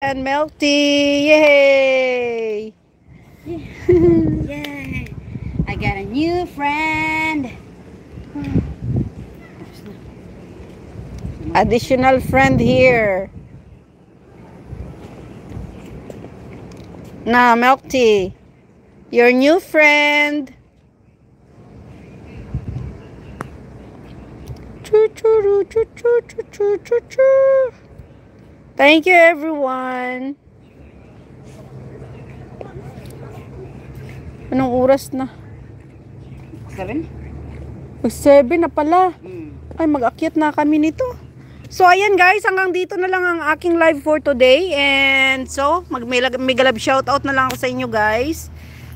And Melty, yay! Yay! I got a new friend. Additional friend here. Now, Melty, your new friend. Thank you, everyone. Anong oras na? 7? 7 na pala. Mm. Ay, mag-akyat na kami nito. So, ayan guys, hanggang dito na lang ang aking live for today. And so, may galab shoutout na lang ako sa inyo guys.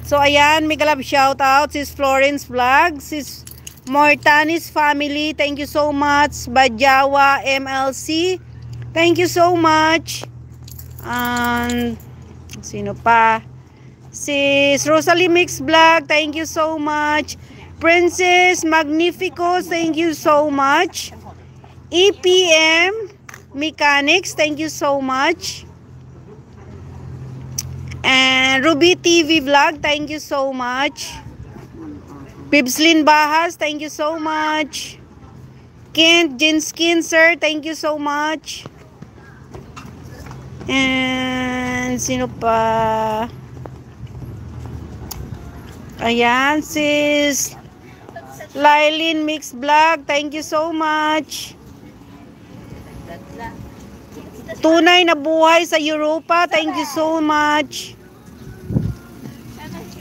So, ayan, may galab shoutout. Sis Florence Vlog, sis Mortanis Family, thank you so much. Badyawa MLC, thank you so much. Sino pa? Sis Rosalie Mix Vlog, thank you so much. Princess Magnificos, thank you so much. EPM Mechanics, thank you so much. And Ruby TV Vlog, thank you so much. Bibslin Bahas, thank you so much. Kent Jinskin, sir, thank you so much. And sino pa? Ayan, sis Lylin Mix Vlog, thank you so much. Tunay na buhay sa Europa, thank you so much.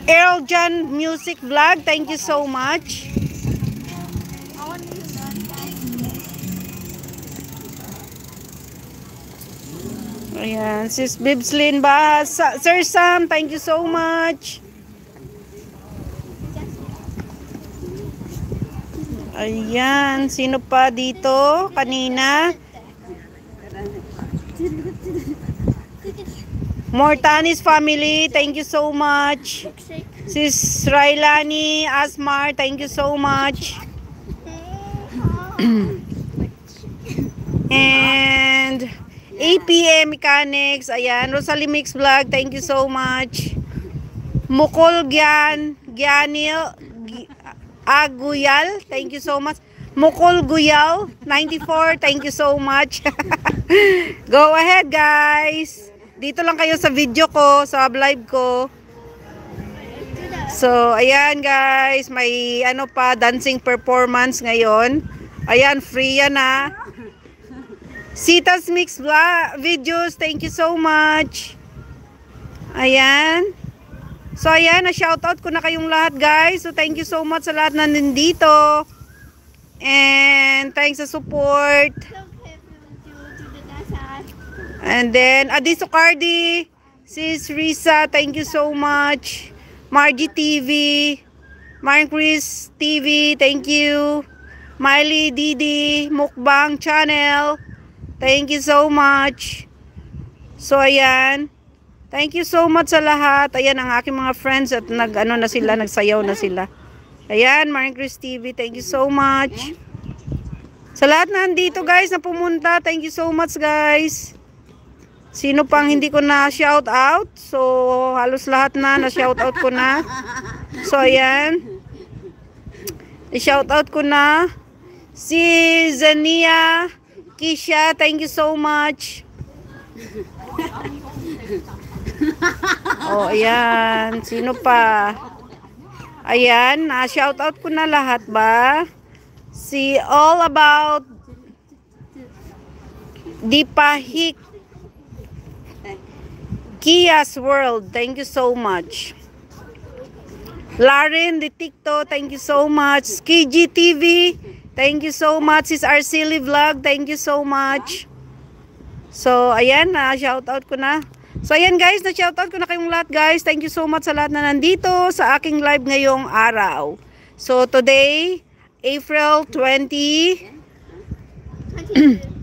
Earl John Music Vlog, thank you so much. Ayan, sis Bibslin Bahas, Sir Sam, thank you so much. Ayan, sino pa dito kanina? Mortanis Family, thank you so much. Sis Railani Asmar, thank you so much. And APM Mechanics, ayan, Rosalie Mix Vlog, thank you so much. Mukol Gyanil Aguyal, thank you so much. Mukol Guyal 94, thank you so much. Go ahead guys. Dito lang kayo sa video ko, sa live ko. So, ayan guys, may ano pa, dancing performance ngayon. Ayan, free yan ha. Sita's Mix Videos, thank you so much. Ayan. So, ayan, na-shoutout ko na kayong lahat guys. So, thank you so much sa lahat na nandito. And, thanks sa support. And then, Adi Sucardi, Sis Risa, thank you so much. Margie TV, Mark Chris TV, thank you. Miley Didi, Mukbang Channel, thank you so much. So, ayan. Thank you so much sa lahat. Ayan ang aking mga friends at nagsayaw na sila. Ayan, Mark Chris TV, thank you so much. Sa lahat na andito guys na pumunta, thank you so much guys. Sino pang hindi ko na shout out? So, halos lahat na shout out ko na. So, ayan. I-shout out ko na. Si Zania Kisha, thank you so much. Oh, ayan. Sino pa? Ayan, shout out ko na lahat ba? Si All About Dipahik Kia's World, thank you so much. Laren de Tikto, thank you so much. Skiji TV, thank you so much. Sis Arceli Vlog, thank you so much. So, ayan, shoutout ko na. So, ayan guys, na-shoutout ko na kayong lahat guys. Thank you so much sa lahat na nandito sa aking live ngayong araw. So, today, April 20, 22.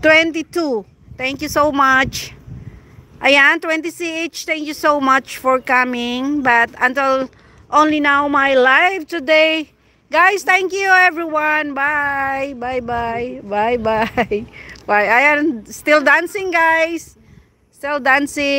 Thank you so much. Ayan, 20CH, thank you so much for coming. But until only now, my live today. Guys, thank you everyone. Bye. Bye, bye. Bye, bye. Bye. Ayan, still dancing guys. Still dancing.